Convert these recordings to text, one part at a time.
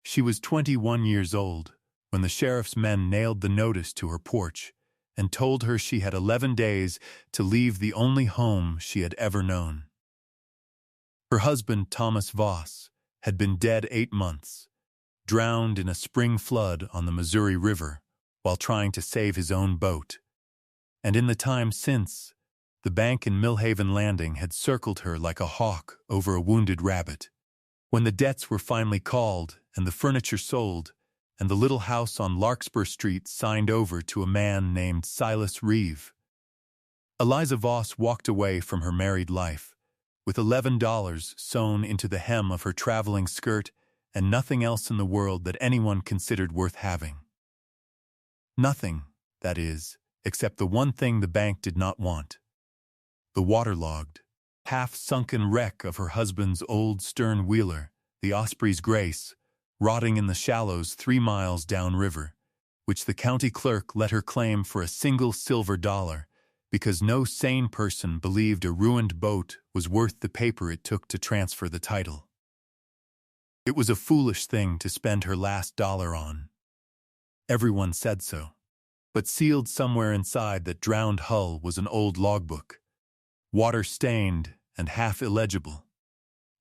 She was 21 years old when the sheriff's men nailed the notice to her porch and told her she had 11 days to leave the only home she had ever known. Her husband, Thomas Voss, had been dead 8 months, drowned in a spring flood on the Missouri River while trying to save his own boat. And in the time since, the bank in Millhaven Landing had circled her like a hawk over a wounded rabbit. When the debts were finally called and the furniture sold, and the little house on Larkspur Street signed over to a man named Silas Reeve, Eliza Voss walked away from her married life, with $11 sewn into the hem of her traveling skirt and nothing else in the world that anyone considered worth having. Nothing, that is, except the one thing the bank did not want: the waterlogged, half-sunken wreck of her husband's old stern-wheeler, the Osprey's Grace, rotting in the shallows 3 miles downriver, which the county clerk let her claim for a single silver dollar, because no sane person believed a ruined boat was worth the paper it took to transfer the title. It was a foolish thing to spend her last dollar on. Everyone said so. But sealed somewhere inside that drowned hull was an old logbook, water-stained and half illegible,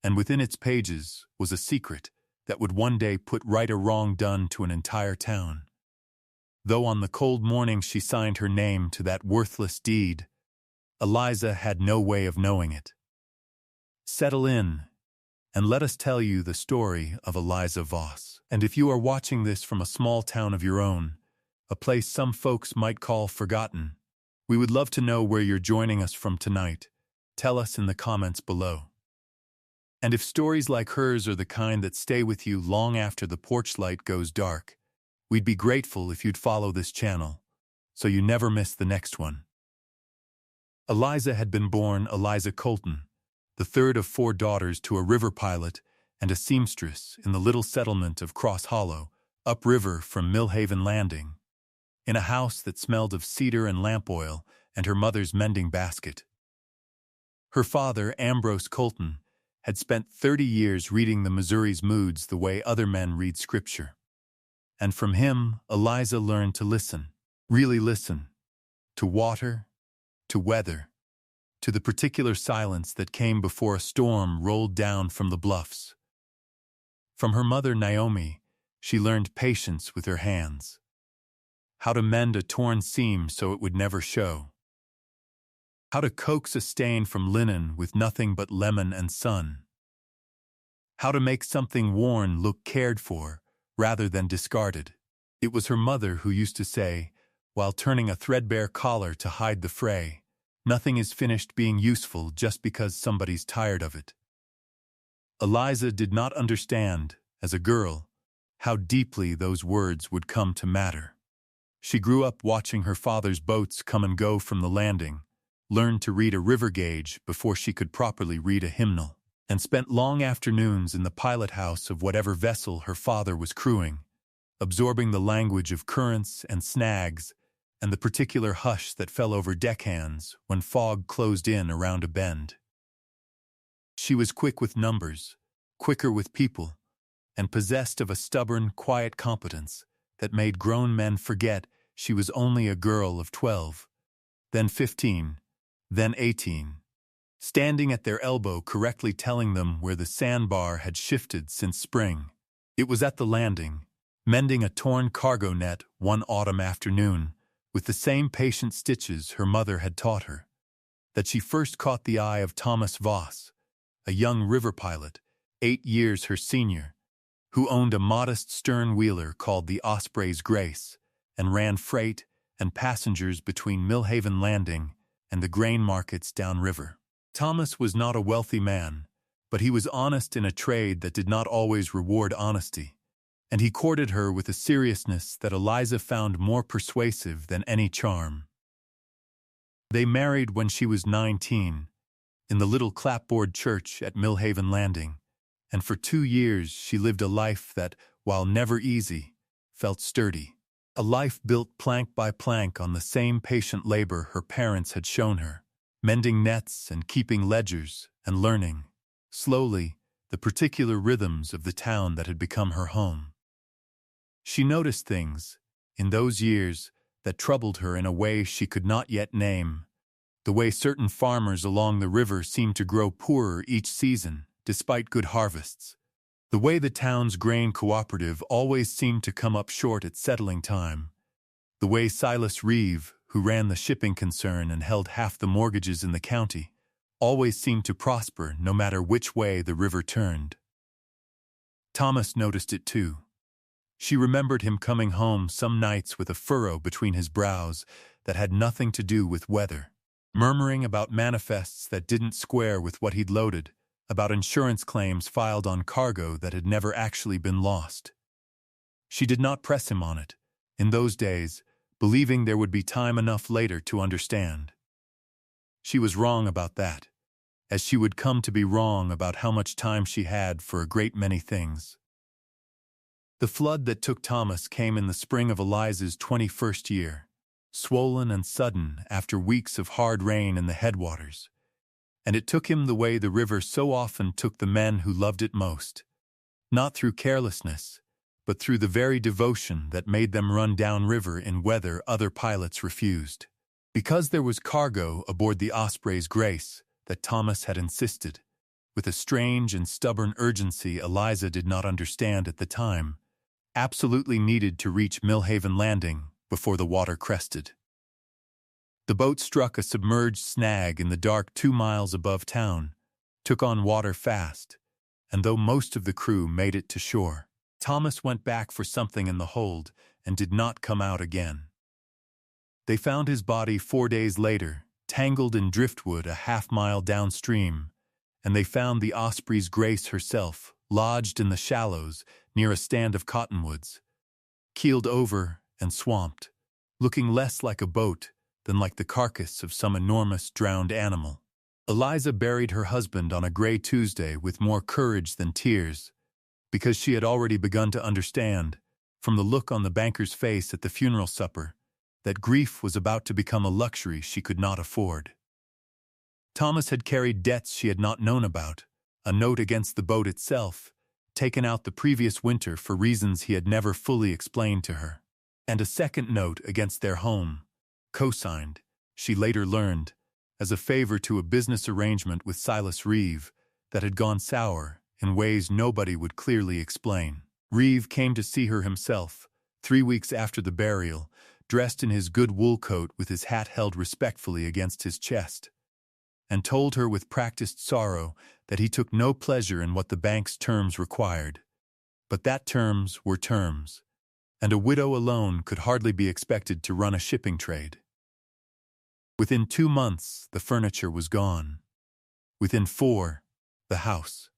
and within its pages was a secret that would one day put right a wrong done to an entire town. Though on the cold morning she signed her name to that worthless deed, Eliza had no way of knowing it. Settle in, and let us tell you the story of Eliza Voss. And if you are watching this from a small town of your own, a place some folks might call forgotten, we would love to know where you're joining us from tonight. Tell us in the comments below. And if stories like hers are the kind that stay with you long after the porch light goes dark, we'd be grateful if you'd follow this channel, so you never miss the next one. Eliza had been born Eliza Colton, the third of 4 daughters to a river pilot and a seamstress in the little settlement of Cross Hollow, upriver from Millhaven Landing, in a house that smelled of cedar and lamp oil and her mother's mending basket. Her father, Ambrose Colton, had spent 30 years reading the Missouri's moods the way other men read scripture. And from him, Eliza learned to listen, really listen, to water, to weather, to the particular silence that came before a storm rolled down from the bluffs. From her mother, Naomi, she learned patience with her hands, how to mend a torn seam so it would never show, how to coax a stain from linen with nothing but lemon and sun, how to make something worn look cared for rather than discarded. It was her mother who used to say, while turning a threadbare collar to hide the fray, "Nothing is finished being useful just because somebody's tired of it." Eliza did not understand, as a girl, how deeply those words would come to matter. She grew up watching her father's boats come and go from the landing, learned to read a river gauge before she could properly read a hymnal, and spent long afternoons in the pilot house of whatever vessel her father was crewing, absorbing the language of currents and snags and the particular hush that fell over deckhands when fog closed in around a bend. She was quick with numbers, quicker with people, and possessed of a stubborn, quiet competence that made grown men forget she was only a girl of 12, then 15, then 18, standing at their elbow correctly telling them where the sandbar had shifted since spring. It was at the landing, mending a torn cargo net one autumn afternoon, with the same patient stitches her mother had taught her, that she first caught the eye of Thomas Voss, a young river pilot, 8 years her senior, who owned a modest stern-wheeler called the Osprey's Grace and ran freight and passengers between Millhaven Landing and the grain markets downriver. Thomas was not a wealthy man, but he was honest in a trade that did not always reward honesty, and he courted her with a seriousness that Eliza found more persuasive than any charm. They married when she was 19, in the little clapboard church at Millhaven Landing, and for 2 years she lived a life that, while never easy, felt sturdy. A life built plank by plank on the same patient labor her parents had shown her, mending nets and keeping ledgers and learning, slowly, the particular rhythms of the town that had become her home. She noticed things, in those years, that troubled her in a way she could not yet name. The way certain farmers along the river seemed to grow poorer each season, despite good harvests. The way the town's grain cooperative always seemed to come up short at settling time. The way Silas Reeve, who ran the shipping concern and held half the mortgages in the county, always seemed to prosper no matter which way the river turned. Thomas noticed it too. She remembered him coming home some nights with a furrow between his brows that had nothing to do with weather, murmuring about manifests that didn't square with what he'd loaded, about insurance claims filed on cargo that had never actually been lost. She did not press him on it, in those days, believing there would be time enough later to understand. She was wrong about that, as she would come to be wrong about how much time she had for a great many things. The flood that took Thomas came in the spring of Eliza's 21st year, swollen and sudden after weeks of hard rain in the headwaters, and it took him the way the river so often took the men who loved it most, not through carelessness, but through the very devotion that made them run downriver in weather other pilots refused. Because there was cargo aboard the Osprey's Grace that Thomas had insisted, with a strange and stubborn urgency Eliza did not understand at the time, absolutely needed to reach Millhaven Landing before the water crested. The boat struck a submerged snag in the dark 2 miles above town, took on water fast, and though most of the crew made it to shore, Thomas went back for something in the hold and did not come out again. They found his body 4 days later, tangled in driftwood a half-mile downstream, and they found the Osprey's Grace herself, lodged in the shallows near a stand of cottonwoods, keeled over and swamped, looking less like a boat than like the carcass of some enormous drowned animal. Eliza buried her husband on a gray Tuesday with more courage than tears, because she had already begun to understand, from the look on the banker's face at the funeral supper, that grief was about to become a luxury she could not afford. Thomas had carried debts she had not known about, a note against the boat itself, taken out the previous winter for reasons he had never fully explained to her, and a second note against their home, co-signed, she later learned, as a favor to a business arrangement with Silas Reeve that had gone sour in ways nobody would clearly explain. Reeve came to see her himself, 3 weeks after the burial, dressed in his good wool coat with his hat held respectfully against his chest, and told her with practiced sorrow that he took no pleasure in what the bank's terms required, but that terms were terms, and a widow alone could hardly be expected to run a shipping trade. Within 2 months, the furniture was gone. Within 4, the house.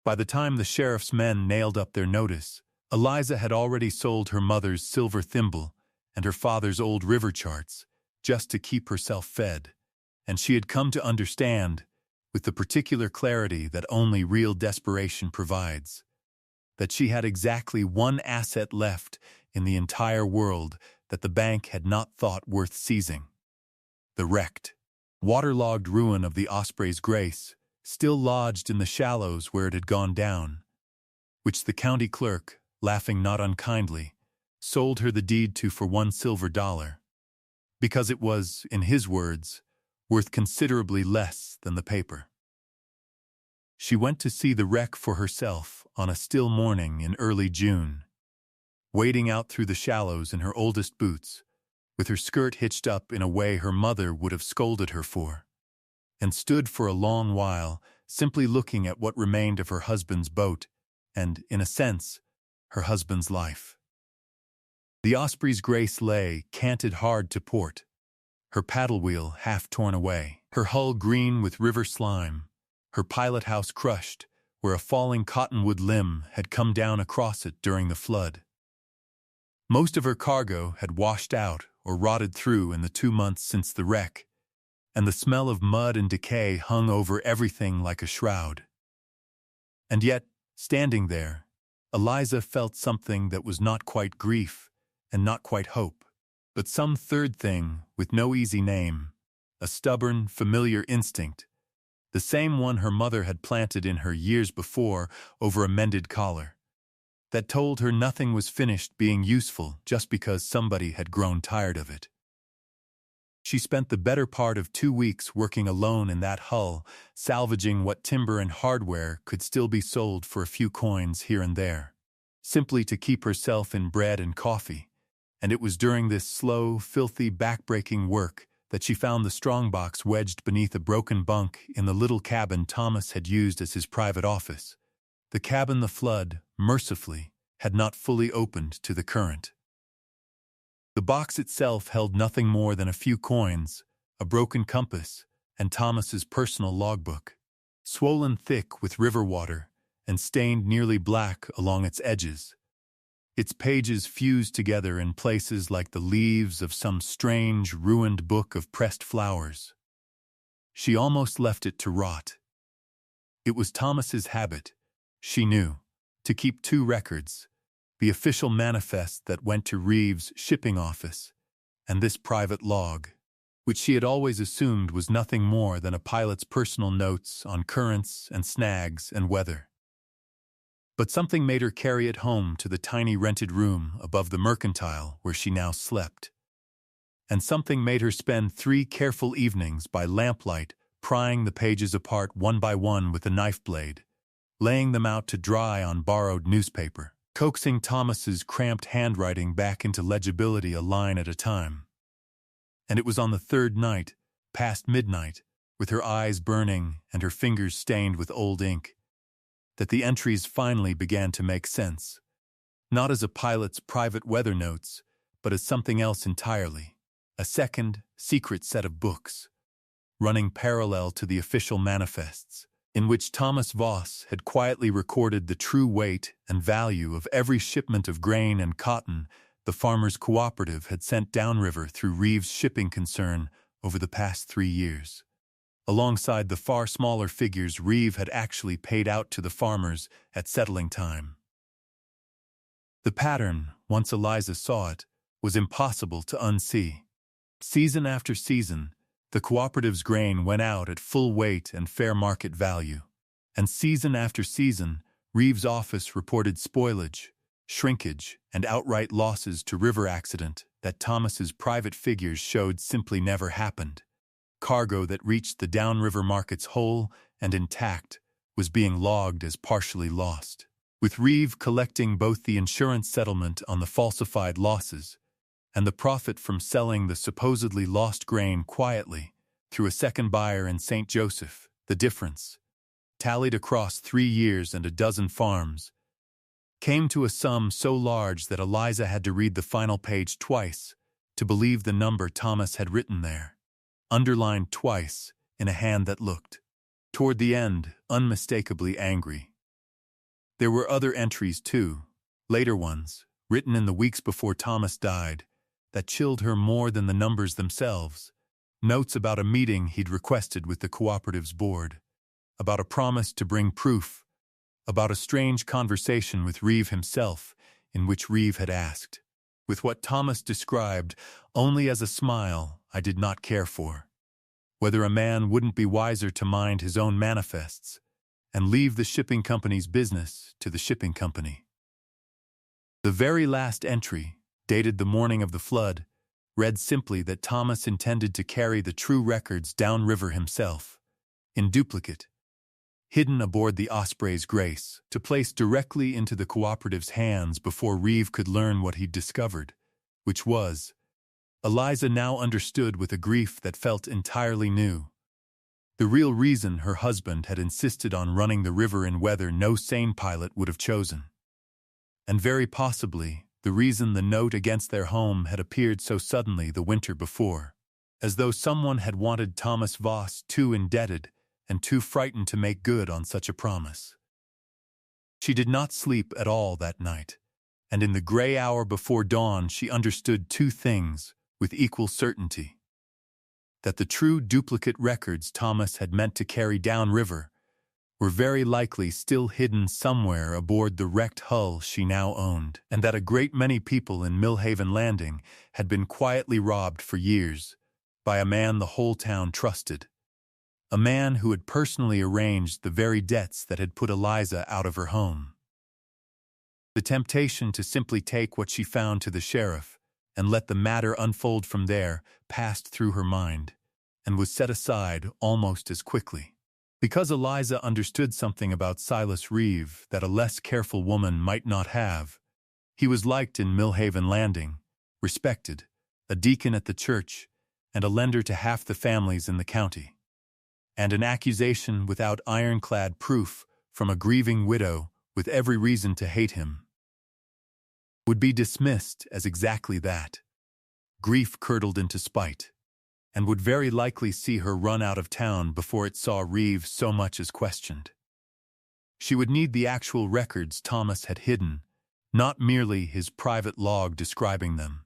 By the time the sheriff's men nailed up their notice, Eliza had already sold her mother's silver thimble and her father's old river charts just to keep herself fed, and she had come to understand, with the particular clarity that only real desperation provides, that she had exactly one asset left in the entire world that the bank had not thought worth seizing: the wrecked, waterlogged ruin of the Osprey's Grace, still lodged in the shallows where it had gone down, which the county clerk, laughing not unkindly, sold her the deed to for $1 silver, because it was, in his words, worth considerably less than the paper. She went to see the wreck for herself on a still morning in early June, wading out through the shallows in her oldest boots, with her skirt hitched up in a way her mother would have scolded her for, and stood for a long while simply looking at what remained of her husband's boat and, in a sense, her husband's life. The Osprey's Grace lay, canted hard to port, her paddle wheel half torn away, her hull green with river slime, her pilot house crushed where a falling cottonwood limb had come down across it during the flood. Most of her cargo had washed out or rotted through in the 2 months since the wreck, and the smell of mud and decay hung over everything like a shroud. And yet, standing there, Eliza felt something that was not quite grief and not quite hope, but some third thing with no easy name, a stubborn, familiar instinct, the same one her mother had planted in her years before over a mended collar, that told her nothing was finished being useful just because somebody had grown tired of it. She spent the better part of 2 weeks working alone in that hull, salvaging what timber and hardware could still be sold for a few coins here and there, simply to keep herself in bread and coffee. And it was during this slow, filthy, back-breaking work that she found the strongbox wedged beneath a broken bunk in the little cabin Thomas had used as his private office. The cabin the flood, mercifully, had not fully opened to the current. The box itself held nothing more than a few coins, a broken compass, and Thomas's personal logbook, swollen thick with river water and stained nearly black along its edges. Its pages fused together in places like the leaves of some strange, ruined book of pressed flowers. She almost left it to rot. It was Thomas's habit, she knew, to keep 2 records, the official manifest that went to Reeves' shipping office, and this private log, which she had always assumed was nothing more than a pilot's personal notes on currents and snags and weather. But something made her carry it home to the tiny rented room above the mercantile where she now slept. And something made her spend 3 careful evenings by lamplight prying the pages apart one by one with a knife blade, laying them out to dry on borrowed newspaper, coaxing Thomas's cramped handwriting back into legibility a line at a time. And it was on the 3rd night, past midnight, with her eyes burning and her fingers stained with old ink, that the entries finally began to make sense, not as a pilot's private weather notes, but as something else entirely, a second, secret set of books, running parallel to the official manifests, in which Thomas Voss had quietly recorded the true weight and value of every shipment of grain and cotton the Farmers' Cooperative had sent downriver through Reeves' shipping concern over the past 3 years, alongside the far smaller figures Reeve had actually paid out to the farmers at settling time. The pattern, once Eliza saw it, was impossible to unsee. Season after season, the cooperative's grain went out at full weight and fair market value, and season after season, Reeves' office reported spoilage, shrinkage, and outright losses to river accident that Thomas's private figures showed simply never happened. Cargo that reached the downriver markets whole and intact was being logged as partially lost, with Reeve collecting both the insurance settlement on the falsified losses and the profit from selling the supposedly lost grain quietly through a second buyer in St. Joseph. The difference, tallied across 3 years and a dozen farms, came to a sum so large that Eliza had to read the final page twice to believe the number Thomas had written there, underlined twice in a hand that looked, toward the end, unmistakably angry. There were other entries too, later ones, written in the weeks before Thomas died, that chilled her more than the numbers themselves. Notes about a meeting he'd requested with the cooperative's board, about a promise to bring proof, about a strange conversation with Reeve himself in which Reeve had asked, with what Thomas described only as a smile I did not care for, whether a man wouldn't be wiser to mind his own manifests and leave the shipping company's business to the shipping company. The very last entry, dated the morning of the flood, read simply that Thomas intended to carry the true records downriver himself, in duplicate, hidden aboard the Osprey's Grace, to place directly into the cooperative's hands before Reeve could learn what he'd discovered, which was, Eliza now understood with a grief that felt entirely new, the real reason her husband had insisted on running the river in weather no sane pilot would have chosen. And very possibly, the reason the note against their home had appeared so suddenly the winter before, as though someone had wanted Thomas Voss too indebted and too frightened to make good on such a promise. She did not sleep at all that night, and in the gray hour before dawn she understood 2 things with equal certainty: that the true duplicate records Thomas had meant to carry downriver were very likely still hidden somewhere aboard the wrecked hull she now owned, and that a great many people in Millhaven Landing had been quietly robbed for years by a man the whole town trusted, a man who had personally arranged the very debts that had put Eliza out of her home. The temptation to simply take what she found to the sheriff and let the matter unfold from there passed through her mind and was set aside almost as quickly. Because Eliza understood something about Silas Reeve that a less careful woman might not have, he was liked in Millhaven Landing, respected, a deacon at the church, and a lender to half the families in the county. And an accusation without ironclad proof from a grieving widow with every reason to hate him would be dismissed as exactly that. Grief curdled into spite, and would very likely see her run out of town before it saw Reeve so much as questioned. She would need the actual records Thomas had hidden, not merely his private log describing them,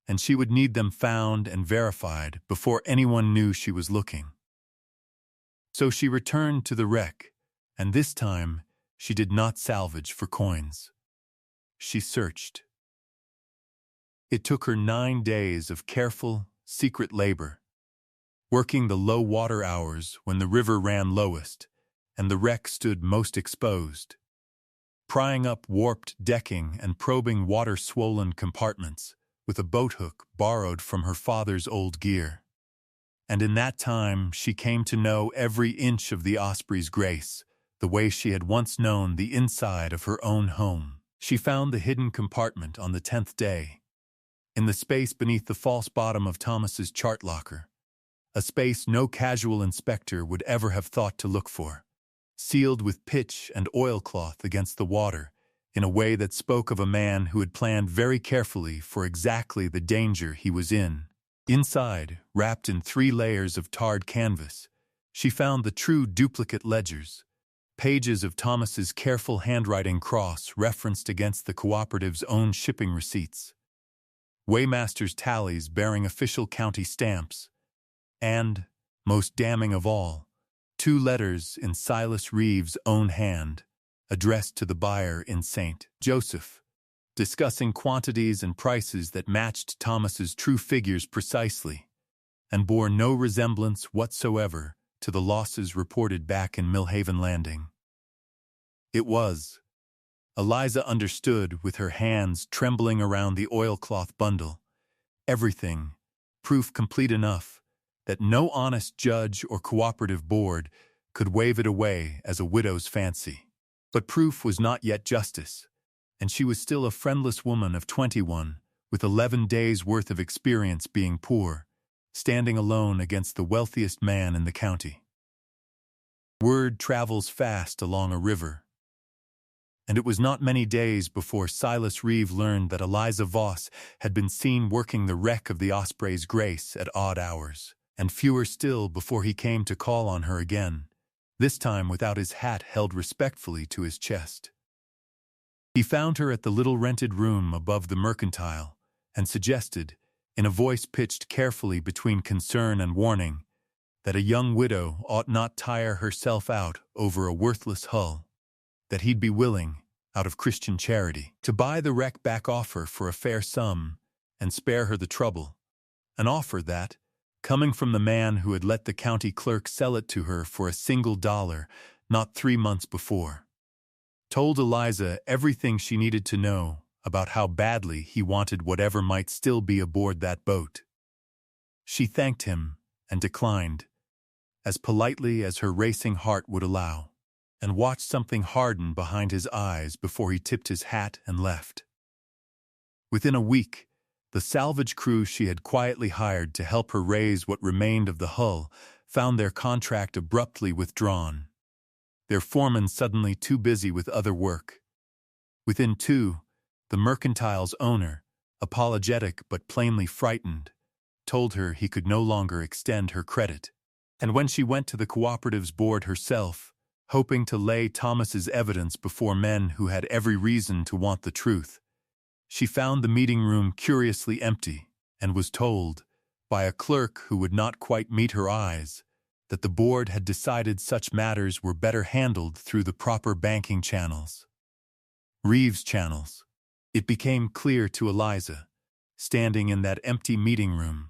and she would need them found and verified before anyone knew she was looking. So she returned to the wreck, and this time she did not salvage for coins. She searched. It took her 9 days of careful, secret labor, working the low water hours when the river ran lowest and the wreck stood most exposed, prying up warped decking and probing water-swollen compartments with a boathook borrowed from her father's old gear. And in that time she came to know every inch of the Osprey's grace, the way she had once known the inside of her own home. She found the hidden compartment on the 10th day, in the space beneath the false bottom of Thomas's chart locker, a space no casual inspector would ever have thought to look for, sealed with pitch and oilcloth against the water, in a way that spoke of a man who had planned very carefully for exactly the danger he was in. Inside, wrapped in 3 layers of tarred canvas, she found the true duplicate ledgers, pages of Thomas's careful handwriting cross-referenced against the cooperative's own shipping receipts, weighmaster's tallies bearing official county stamps, and, most damning of all, 2 letters in Silas Reeve's own hand, addressed to the buyer in St. Joseph, discussing quantities and prices that matched Thomas's true figures precisely, and bore no resemblance whatsoever to the losses reported back in Millhaven Landing. It was, Eliza understood with her hands trembling around the oilcloth bundle, everything, proof complete enough that no honest judge or cooperative board could wave it away as a widow's fancy. But proof was not yet justice, and she was still a friendless woman of 21, with 11 days' worth of experience being poor, standing alone against the wealthiest man in the county. Word travels fast along a river, and it was not many days before Silas Reeve learned that Eliza Voss had been seen working the wreck of the Osprey's Grace at odd hours, and fewer still before he came to call on her again, this time without his hat held respectfully to his chest. He found her at the little rented room above the mercantile and suggested, in a voice pitched carefully between concern and warning, that a young widow ought not tire herself out over a worthless hull, that he'd be willing, out of Christian charity, to buy the wreck back off her for a fair sum and spare her the trouble, an offer that, coming from the man who had let the county clerk sell it to her for $1 not 3 months before, told Eliza everything she needed to know about how badly he wanted whatever might still be aboard that boat. She thanked him and declined, as politely as her racing heart would allow, and watched something harden behind his eyes before he tipped his hat and left. Within a week, the salvage crew she had quietly hired to help her raise what remained of the hull found their contract abruptly withdrawn, their foreman suddenly too busy with other work. Within 2, the mercantile's owner, apologetic but plainly frightened, told her he could no longer extend her credit. And when she went to the cooperative's board herself, hoping to lay Thomas's evidence before men who had every reason to want the truth, she found the meeting room curiously empty and was told, by a clerk who would not quite meet her eyes, that the board had decided such matters were better handled through the proper banking channels. Reeve's channels. It became clear to Eliza, standing in that empty meeting room,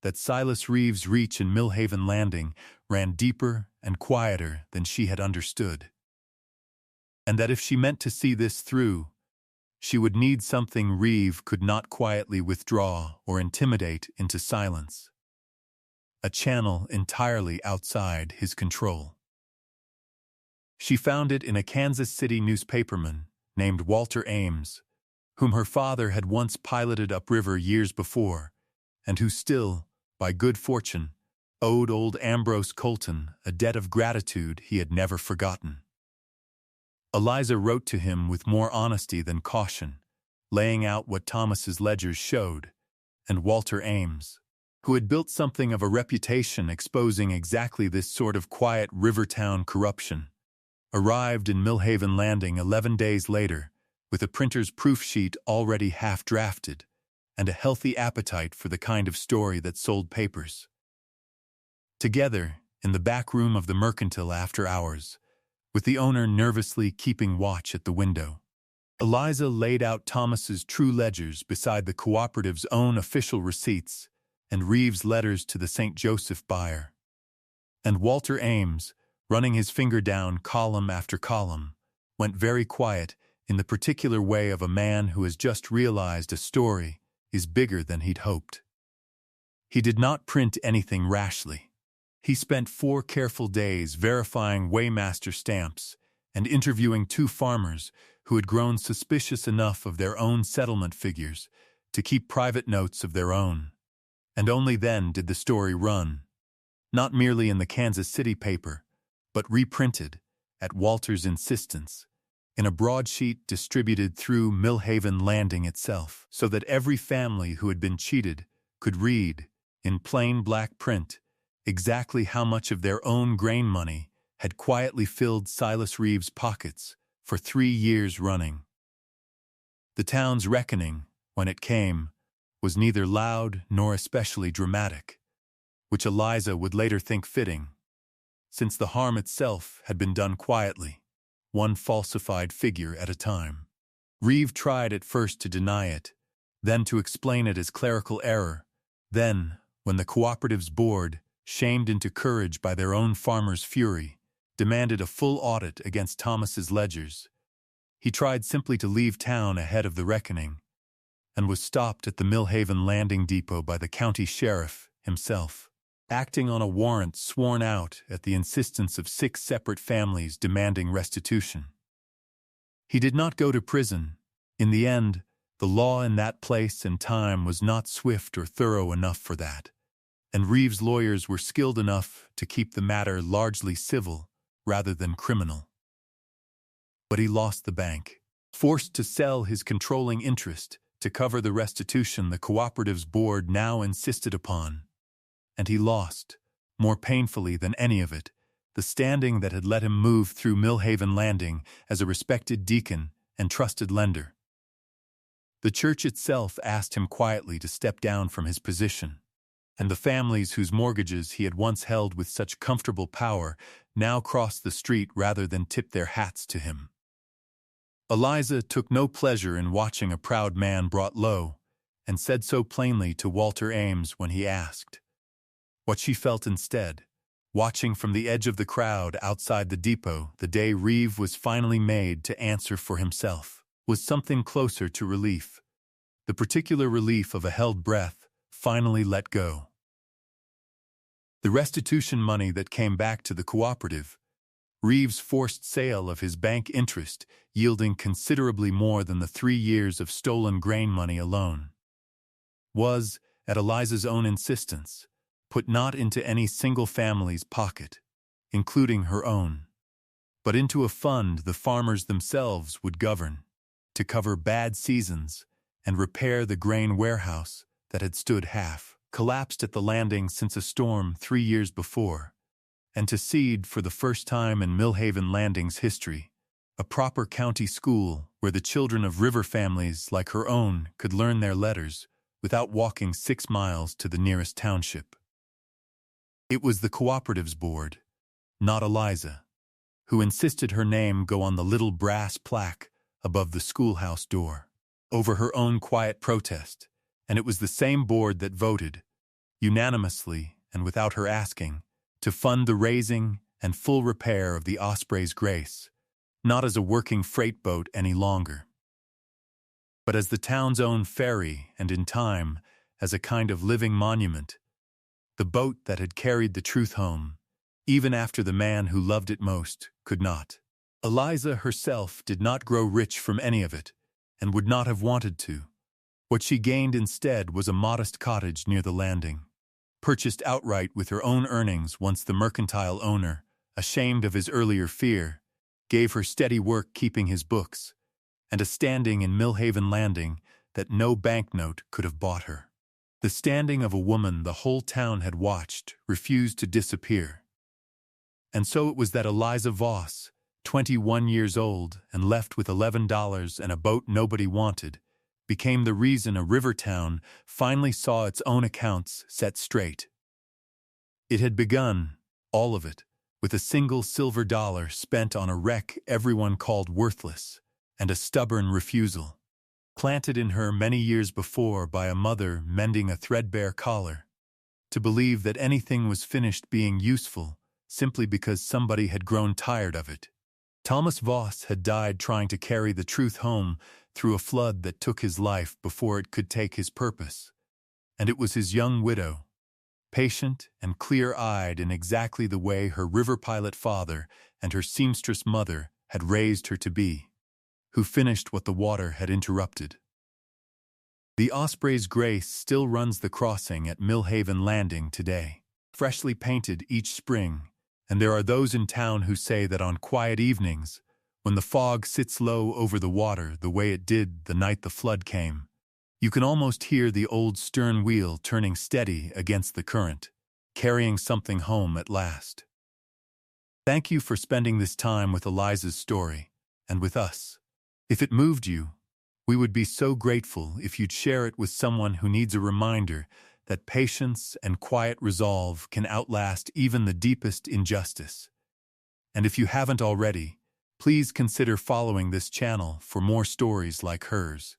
that Silas Reeve's reach in Millhaven Landing ran deeper and quieter than she had understood, and that if she meant to see this through, She would need something Reeve could not quietly withdraw or intimidate into silence. A channel entirely outside his control. She found it in a Kansas City newspaperman named Walter Ames, whom her father had once piloted upriver years before, and who still, by good fortune, owed old Ambrose Colton a debt of gratitude he had never forgotten. Eliza wrote to him with more honesty than caution, laying out what Thomas's ledgers showed, and Walter Ames, who had built something of a reputation exposing exactly this sort of quiet rivertown corruption, arrived in Millhaven Landing 11 days later with a printer's proof sheet already half-drafted and a healthy appetite for the kind of story that sold papers. Together, in the back room of the Mercantile after hours, with the owner nervously keeping watch at the window, Eliza laid out Thomas's true ledgers beside the cooperative's own official receipts and Reeves' letters to the St. Joseph buyer. And Walter Ames, running his finger down column after column, went very quiet in the particular way of a man who has just realized a story is bigger than he'd hoped. He did not print anything rashly. He spent 4 careful days verifying weighmaster stamps and interviewing 2 farmers who had grown suspicious enough of their own settlement figures to keep private notes of their own. And only then did the story run, not merely in the Kansas City paper, but reprinted, at Walter's insistence, in a broadsheet distributed through Millhaven Landing itself, so that every family who had been cheated could read, in plain black print, exactly how much of their own grain money had quietly filled Silas Reeves' pockets for 3 years running. The town's reckoning, when it came, was neither loud nor especially dramatic, which Eliza would later think fitting, since the harm itself had been done quietly, one falsified figure at a time. Reeve tried at first to deny it, then to explain it as clerical error. Then, when the cooperative's board, shamed into courage by their own farmers' fury, demanded a full audit against Thomas's ledgers, he tried simply to leave town ahead of the reckoning, and was stopped at the Millhaven Landing Depot by the county sheriff himself, acting on a warrant sworn out at the insistence of 6 separate families demanding restitution. He did not go to prison. In the end, the law in that place and time was not swift or thorough enough for that, and Reeves' lawyers were skilled enough to keep the matter largely civil rather than criminal. But he lost the bank, forced to sell his controlling interest to cover the restitution the cooperative's board now insisted upon. And he lost, more painfully than any of it, the standing that had let him move through Millhaven Landing as a respected deacon and trusted lender. The church itself asked him quietly to step down from his position, and the families whose mortgages he had once held with such comfortable power now crossed the street rather than tip their hats to him. Eliza took no pleasure in watching a proud man brought low, and said so plainly to Walter Ames when he asked. What she felt instead, watching from the edge of the crowd outside the depot the day Reeve was finally made to answer for himself, was something closer to relief, the particular relief of a held breath finally let go. The restitution money that came back to the cooperative, Reeves' forced sale of his bank interest yielding considerably more than the 3 years of stolen grain money alone, was, at Eliza's own insistence, put not into any single family's pocket, including her own, but into a fund the farmers themselves would govern, to cover bad seasons and repair the grain warehouse that had stood half collapsed at the landing since a storm 3 years before, and to seed for the first time in Millhaven Landing's history a proper county school where the children of river families like her own could learn their letters without walking 6 miles to the nearest township. It was the cooperative's board, not Eliza, who insisted her name go on the little brass plaque above the schoolhouse door, over her own quiet protest, and it was the same board that voted, unanimously and without her asking, to fund the raising and full repair of the Osprey's Grace, not as a working freight boat any longer. but as the town's own ferry and, in time, as a kind of living monument, the boat that had carried the truth home, even after the man who loved it most could not. Eliza herself did not grow rich from any of it, and would not have wanted to. What she gained instead was a modest cottage near the landing, purchased outright with her own earnings once the mercantile owner, ashamed of his earlier fear, gave her steady work keeping his books, and a standing in Millhaven Landing that no banknote could have bought her. The standing of a woman the whole town had watched refused to disappear. And so it was that Eliza Voss, 21 years old and left with $11 and a boat nobody wanted, became the reason a river town finally saw its own accounts set straight. It had begun, all of it, with a single silver dollar spent on a wreck everyone called worthless, and a stubborn refusal, planted in her many years before by a mother mending a threadbare collar, to believe that anything was finished being useful simply because somebody had grown tired of it. Thomas Voss had died trying to carry the truth home through a flood that took his life before it could take his purpose, and it was his young widow, patient and clear-eyed in exactly the way her river pilot father and her seamstress mother had raised her to be, who finished what the water had interrupted. The Osprey's Grace still runs the crossing at Millhaven Landing today, freshly painted each spring, and there are those in town who say that on quiet evenings, when the fog sits low over the water the way it did the night the flood came, you can almost hear the old stern wheel turning steady against the current, carrying something home at last. Thank you for spending this time with Eliza's story, and with us. If it moved you, we would be so grateful if you'd share it with someone who needs a reminder that patience and quiet resolve can outlast even the deepest injustice. And if you haven't already, please consider following this channel for more stories like hers.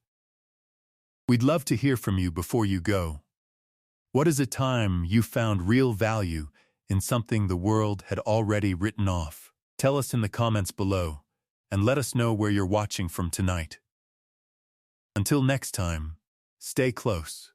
We'd love to hear from you before you go. What is a time you found real value in something the world had already written off? Tell us in the comments below, and let us know where you're watching from tonight. Until next time, stay close.